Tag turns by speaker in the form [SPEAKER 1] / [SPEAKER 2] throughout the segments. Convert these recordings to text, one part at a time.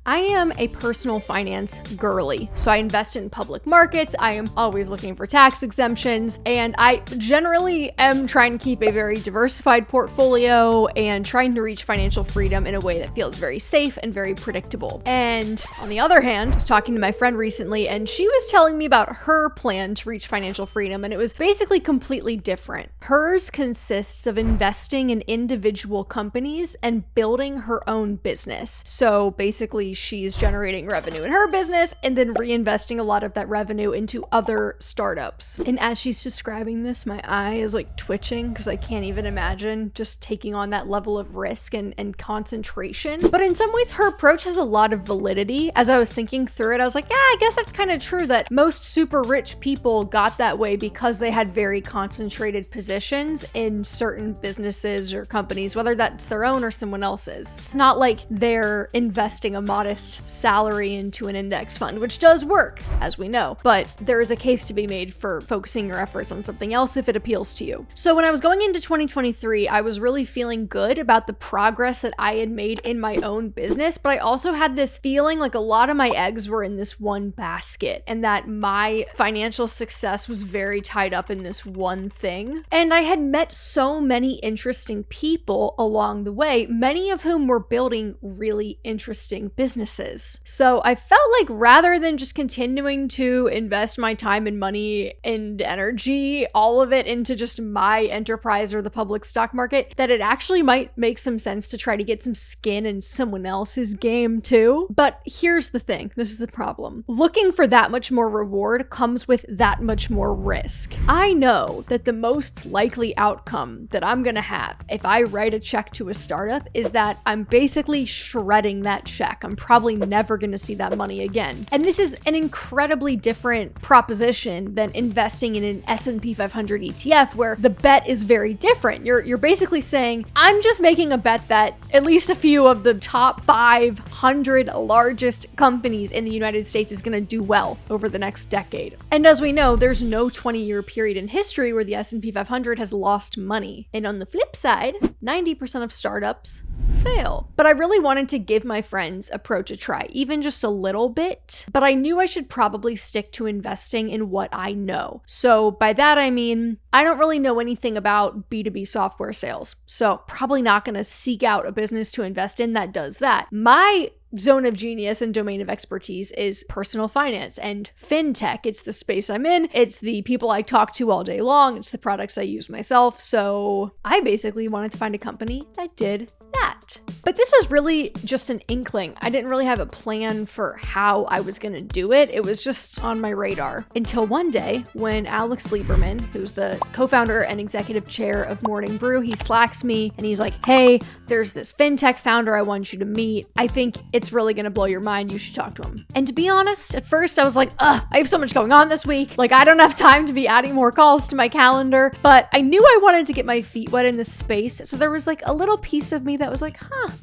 [SPEAKER 1] I am a personal finance girly, so I invest in public markets. I am always looking for tax exemptions, and I generally am trying to keep a very diversified portfolio and trying to reach financial freedom in a way that feels very safe and very predictable. And on the other hand, I was talking to my friend recently, and she was telling me about her plan to reach financial freedom, and it was basically completely different. Hers consists of investing in individual companies and building her own business. So basically, she's generating revenue in her business and then reinvesting a lot of that revenue into other startups. And as she's describing this, my eye is like twitching because I can't even imagine just taking on that level of risk and concentration. But in some ways, her approach has a lot of validity. As I was thinking through it, I was like, yeah, I guess that's kind of true that most super rich people got that way because they had very concentrated positions in certain businesses or companies, whether that's their own or someone else's. It's not like they're investing a modest salary into an index fund, which does work, as we know, but there is a case to be made for focusing your efforts on something else if it appeals to you. So when I was going into 2023, I was really feeling good about the progress that I had made in my own business, but I also had this feeling like a lot of my eggs were in this one basket and that my financial success was very tied up in this one thing. And I had met so many interesting people along the way, many of whom were building really interesting businesses. So I felt like rather than just continuing to invest my time and money and energy, all of it into just my enterprise or the public stock market, that it actually might make some sense to try to get some skin in someone else's game too. But here's the thing, this is the problem. Looking for that much more reward comes with that much more risk. I know that the most likely outcome that I'm gonna have if I write a check to a startup is that I'm basically shredding that check. I'm probably never gonna see that money again. And this is an incredibly different proposition than investing in an S&P 500 ETF where the bet is very different. You're basically saying, I'm just making a bet that at least a few of the top 500 largest companies in the United States is gonna do well over the next decade. And as we know, there's no 20-year period in history where the S&P 500 has lost money. And on the flip side, 90% of startups fail. But I really wanted to give my friend's approach a try, even just a little bit, but I knew I should probably stick to investing in what I know. So by that, I mean, I don't really know anything about B2B software sales, so probably not going to seek out a business to invest in that does that. My zone of genius and domain of expertise is personal finance and fintech. It's the space I'm in. It's the people I talk to all day long. It's the products I use myself. So I basically wanted to find a company that did that. But this was really just an inkling. I didn't really have a plan for how I was going to do it. It was just on my radar until one day when Alex Lieberman, who's the co-founder and executive chair of Morning Brew, he slacks me and he's like, hey, there's this fintech founder I want you to meet. I think it's really going to blow your mind. You should talk to him. And to be honest, at first I was like, I have so much going on this week. Like, I don't have time to be adding more calls to my calendar, but I knew I wanted to get my feet wet in this space. So there was like a little piece of me that was like,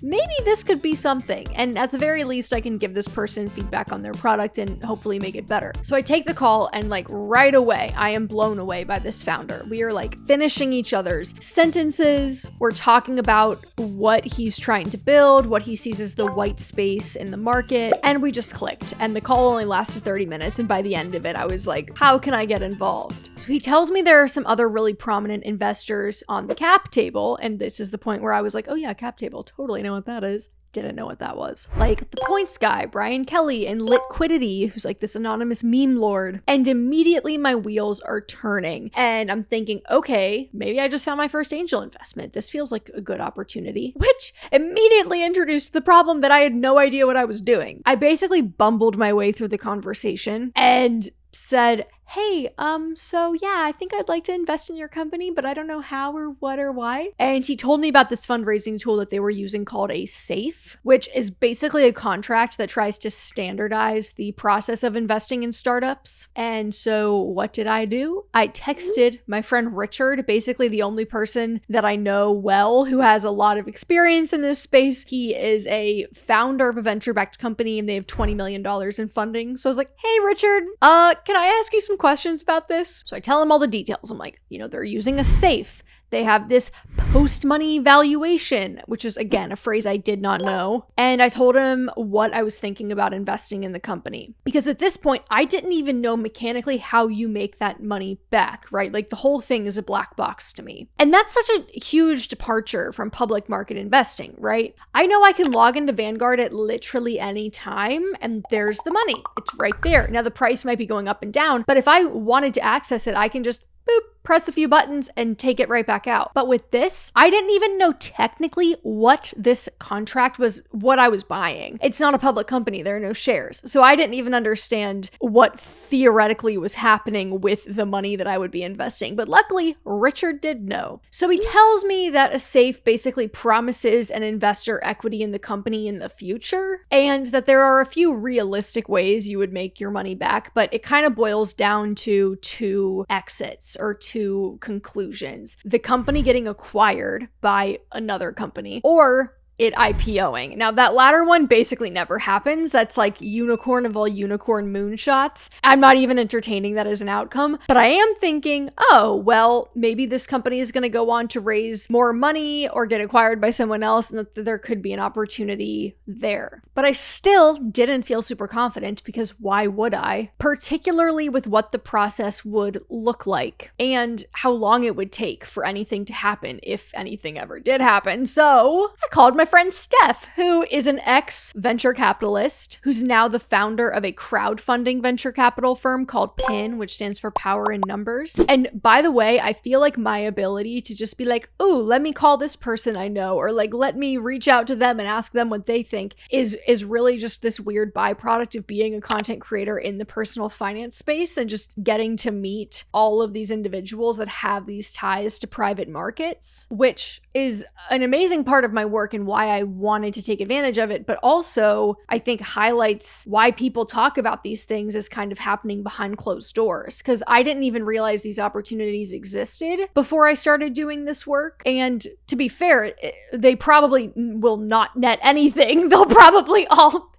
[SPEAKER 1] maybe this could be something. And at the very least, I can give this person feedback on their product and hopefully make it better. So I take the call and like right away, I am blown away by this founder. We are like finishing each other's sentences. We're talking about what he's trying to build, what he sees as the white space in the market, and we just clicked. And the call only lasted 30 minutes. And by the end of it, I was like, how can I get involved? So he tells me there are some other really prominent investors on the cap table. And this is the point where I was like, oh yeah, cap table, totally know what that is. Didn't know what that was. Like the Points guy, Brian Kelly, and Liquidity, who's like this anonymous meme lord. And immediately my wheels are turning and I'm thinking, okay, maybe I just found my first angel investment. This feels like a good opportunity, which immediately introduced the problem that I had no idea what I was doing. I basically bumbled my way through the conversation and said, hey, so yeah, I think I'd like to invest in your company, but I don't know how or what or why. And he told me about this fundraising tool that they were using called a SAFE, which is basically a contract that tries to standardize the process of investing in startups. And so what did I do? I texted my friend Richard, basically the only person that I know well who has a lot of experience in this space. He is a founder of a venture-backed company and they have $20 million in funding. So I was like, hey, Richard, can I ask you some questions about this? So I tell him all the details. I'm like, they're using a SAFE. They have this post-money valuation, which is, again, a phrase I did not know. And I told him what I was thinking about investing in the company. Because at this point, I didn't even know mechanically how you make that money back, right? Like the whole thing is a black box to me. And that's such a huge departure from public market investing, right? I know I can log into Vanguard at literally any time, and there's the money. It's right there. Now, the price might be going up and down, but if I wanted to access it, I can just boop, press a few buttons and take it right back out. But with this, I didn't even know technically what this contract was, what I was buying. It's not a public company. There are no shares. So I didn't even understand what theoretically was happening with the money that I would be investing. But luckily, Richard did know. So he tells me that a safe basically promises an investor equity in the company in the future, and that there are a few realistic ways you would make your money back, but it kind of boils down to two exits or two conclusions. The company getting acquired by another company, or it IPOing. Now, that latter one basically never happens. That's like unicorn of all unicorn moonshots. I'm not even entertaining that as an outcome, but I am thinking, oh, well, maybe this company is going to go on to raise more money or get acquired by someone else, and that there could be an opportunity there. But I still didn't feel super confident, because why would I? Particularly with what the process would look like and how long it would take for anything to happen, if anything ever did happen. So I called my friend Steph, who is an ex-venture capitalist, who's now the founder of a crowdfunding venture capital firm called PIN, which stands for Power in Numbers. And by the way, I feel like my ability to just be like, ooh, let me call this person I know, or like, let me reach out to them and ask them what they think is really just this weird byproduct of being a content creator in the personal finance space and just getting to meet all of these individuals that have these ties to private markets, which is an amazing part of my work and why I wanted to take advantage of it, but also I think highlights why people talk about these things as kind of happening behind closed doors, because I didn't even realize these opportunities existed before I started doing this work. And to be fair, they probably will not net anything. They'll probably all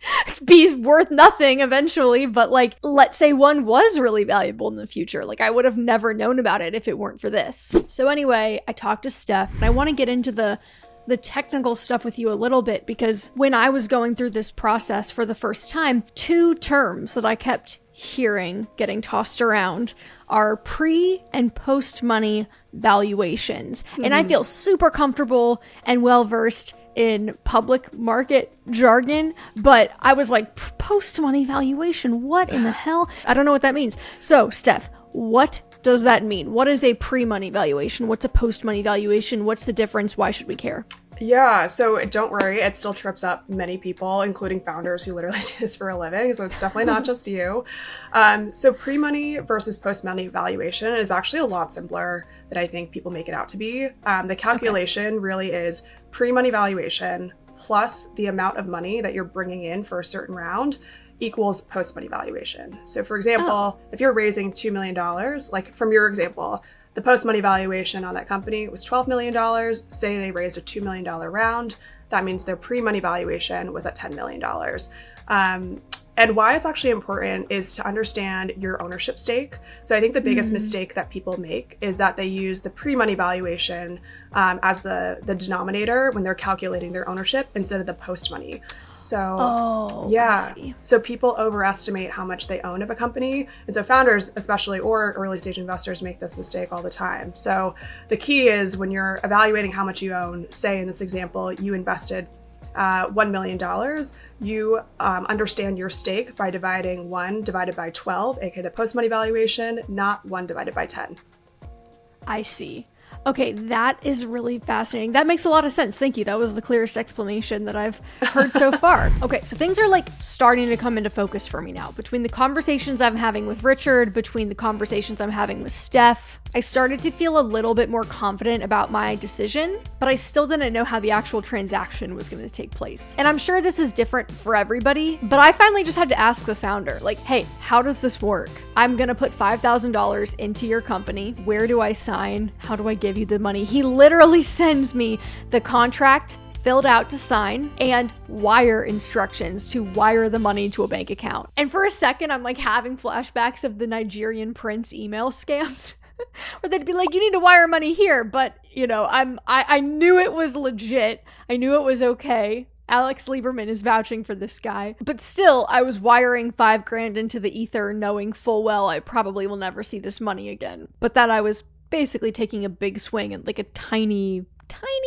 [SPEAKER 1] be worth nothing eventually, but like, let's say one was really valuable in the future. Like, I would have never known about it if it weren't for this. So anyway, I talked to Steph, and I want to get into the technical stuff with you a little bit, because when I was going through this process for the first time, two terms that I kept hearing getting tossed around are pre and post money valuations. And I feel super comfortable and well versed in public market jargon, but I was like, post money valuation, what in the hell? I don't know what that means. So Steph, what does that mean? What is a pre-money valuation? What's a post-money valuation? What's the difference? Why should we care?
[SPEAKER 2] Yeah, so don't worry, it still trips up many people, including founders who literally do this for a living, so it's definitely not just you. So pre-money versus post-money valuation is actually a lot simpler than I think people make it out to be. The calculation really is pre-money valuation plus the amount of money that you're bringing in for a certain round equals post-money valuation. So for example, if you're raising $2 million, like from your example, the post-money valuation on that company was $12 million. Say they raised a $2 million round. That means their pre-money valuation was at $10 million. And why it's actually important is to understand your ownership stake. So I think the biggest mistake that people make is that they use the pre-money valuation as the denominator when they're calculating their ownership instead of the post-money. So so people overestimate how much they own of a company. And so founders especially, or early stage investors, make this mistake all the time. So the key is when you're evaluating how much you own, say in this example, you invested $1 million, you understand your stake by dividing 1 divided by 12, aka the post-money valuation, not 1 divided by 10.
[SPEAKER 1] I see. Okay, that is really fascinating. That makes a lot of sense. Thank you. That was the clearest explanation that I've heard so far. Okay, so things are like starting to come into focus for me now. Between the conversations I'm having with Richard, between the conversations I'm having with Steph, I started to feel a little bit more confident about my decision, but I still didn't know how the actual transaction was going to take place. And I'm sure this is different for everybody, but I finally just had to ask the founder, like, hey, how does this work? I'm going to put $5,000 into your company. Where do I sign? How do I give you the money? He literally sends me the contract filled out to sign and wire instructions to wire the money to a bank account. And for a second, I'm like having flashbacks of the Nigerian prince email scams. Or they'd be like, you need to wire money here. But, you know, I knew it was legit. I knew it was okay. Alex Lieberman is vouching for this guy. But still, I was wiring $5,000 into the ether knowing full well I probably will never see this money again. But that I was basically taking a big swing at like a tiny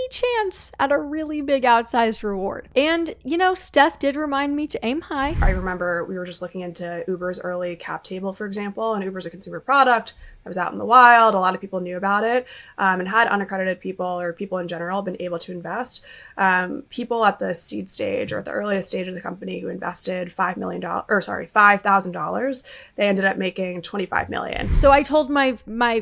[SPEAKER 1] chance at a really big outsized reward. And, you know, Steph did remind me to aim high.
[SPEAKER 2] I remember we were just looking into Uber's early cap table, for example, and Uber's a consumer product that was out in the wild. A lot of people knew about it, and had unaccredited people or people in general been able to invest. People at the seed stage or at the earliest stage of the company who invested $5,000, they ended up making $25 million.
[SPEAKER 1] So I told my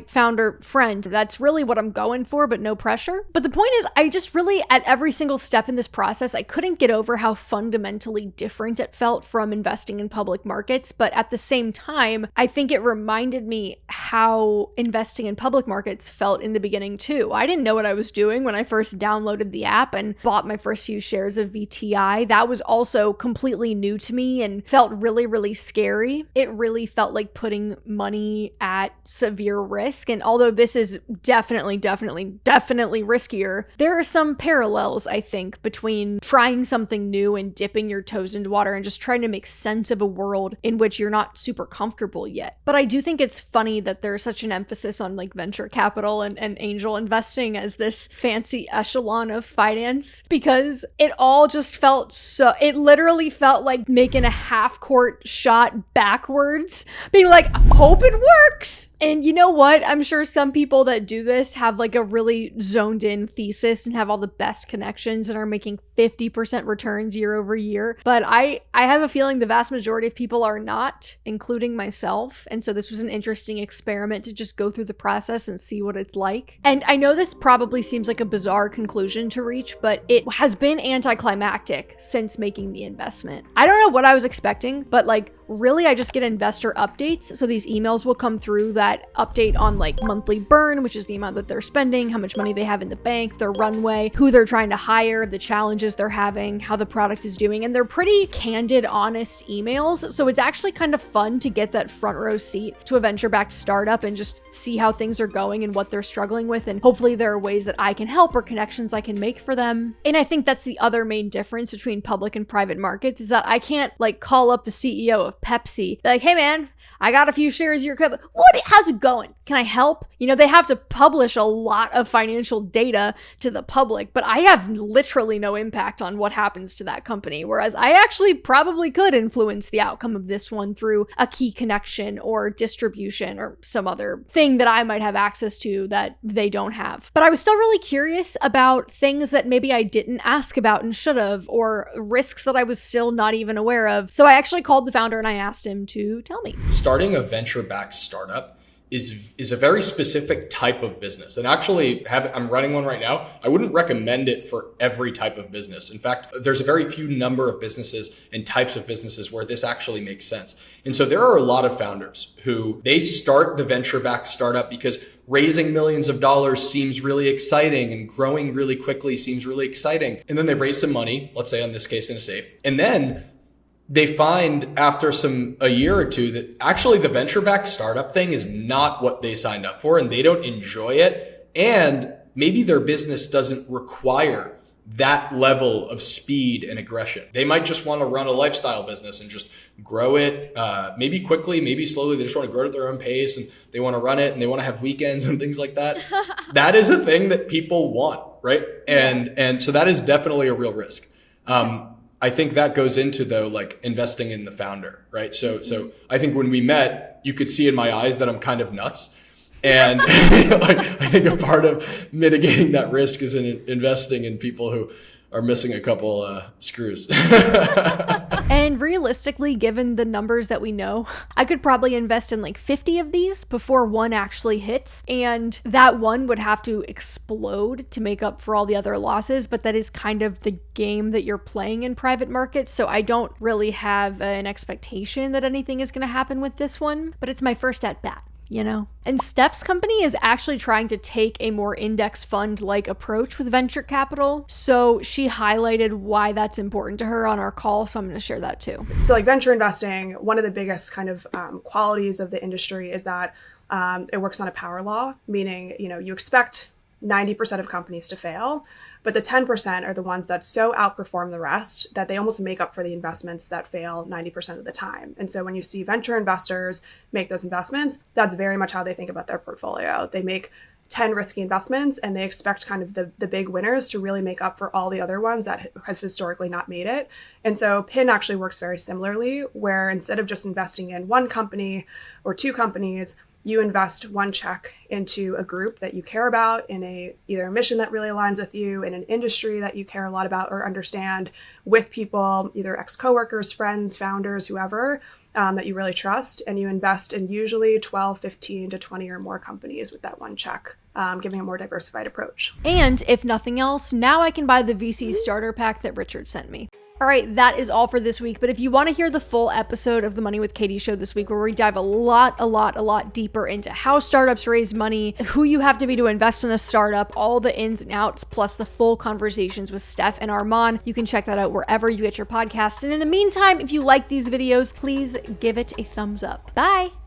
[SPEAKER 1] founder friend, that's really what I'm going for, but no pressure. But the point is, I just really, at every single step in this process, I couldn't get over how fundamentally different it felt from investing in public markets. But at the same time, I think it reminded me how investing in public markets felt in the beginning too. I didn't know what I was doing when I first downloaded the app and bought my first few shares of VTI. That was also completely new to me and felt really, really scary. It really felt like putting money at severe risk. And although this is definitely riskier, there are some parallels, I think, between trying something new and dipping your toes into water and just trying to make sense of a world in which you're not super comfortable yet. But I do think it's funny that there's such an emphasis on like venture capital and angel investing as this fancy echelon of finance, because it all just felt it literally felt like making a half-court shot backwards, being like, hope it works. And you know what? I'm sure some people that do this have like a really zoned in thesis and have all the best connections and are making 50% returns year over year. But I have a feeling the vast majority of people are not, including myself. And so this was an interesting experiment to just go through the process and see what it's like. And I know this probably seems like a bizarre conclusion to reach, but it has been anticlimactic since making the investment. I don't know what I was expecting, but like really I just get investor updates. So these emails will come through that update on like monthly burn, which is the amount that they're spending, how much money they have in the bank, their runway, who they're trying to hire, the challenges they're having, how the product is doing. And they're pretty candid, honest emails. So it's actually kind of fun to get that front row seat to a venture-backed startup and just see how things are going and what they're struggling with. And hopefully there are ways that I can help or connections I can make for them. And I think that's the other main difference between public and private markets is that I can't like call up the CEO of Pepsi, be like, hey man, I got a few shares of your company. How's it going? Can I help? You know, they have to publish a lot of financial data to the public, but I have literally no impact on what happens to that company. Whereas I actually probably could influence the outcome of this one through a key connection or distribution or some other thing that I might have access to that they don't have. But I was still really curious about things that maybe I didn't ask about and should have, or risks that I was still not even aware of. So I actually called the founder and I asked him to tell me.
[SPEAKER 3] Starting a venture-backed startup is a very specific type of business. And actually, I'm running one right now. I wouldn't recommend it for every type of business. In fact, there's a very few number of businesses and types of businesses where this actually makes sense. And so there are a lot of founders who they start the venture-backed startup because raising millions of dollars seems really exciting and growing really quickly seems really exciting. And then they raise some money, let's say in this case in a safe. And then they find after a year or two that actually the venture-backed startup thing is not what they signed up for and they don't enjoy it. And maybe their business doesn't require that level of speed and aggression. They might just want to run a lifestyle business and just grow it, maybe quickly, maybe slowly. They just want to grow it at their own pace and they want to run it and they want to have weekends and things like that. That is a thing that people want, right? And so that is definitely a real risk. I think that goes into though, like investing in the founder, right? So I think when we met, you could see in my eyes that I'm kind of nuts. And like, I think a part of mitigating that risk is in investing in people who are missing a couple screws.
[SPEAKER 1] And realistically, given the numbers that we know, I could probably invest in like 50 of these before one actually hits. And that one would have to explode to make up for all the other losses. But that is kind of the game that you're playing in private markets. So I don't really have an expectation that anything is going to happen with this one. But it's my first at bat. You know? And Steph's company is actually trying to take a more index fund-like approach with venture capital. So she highlighted why that's important to her on our call. So I'm going to share that too.
[SPEAKER 2] So like venture investing, one of the biggest kind of qualities of the industry is that it works on a power law, meaning, you expect 90% of companies to fail, but the 10% are the ones that so outperform the rest that they almost make up for the investments that fail 90% of the time. And so when you see venture investors make those investments, that's very much how they think about their portfolio. They make 10 risky investments and they expect kind of the big winners to really make up for all the other ones that has historically not made it. And so PIN actually works very similarly, where instead of just investing in one company or two companies, you invest one check into a group that you care about, in either a mission that really aligns with you, in an industry that you care a lot about or understand, with people, either ex-coworkers, friends, founders, whoever, that you really trust. And you invest in usually 12, 15 to 20 or more companies with that one check, giving a more diversified approach.
[SPEAKER 1] And if nothing else, now I can buy the VC starter pack that Richard sent me. All right, that is all for this week. But if you want to hear the full episode of the Money with Katie show this week, where we dive a lot deeper into how startups raise money, who you have to be to invest in a startup, all the ins and outs, plus the full conversations with Steph and Arman, you can check that out wherever you get your podcasts. And in the meantime, if you like these videos, please give it a thumbs up. Bye.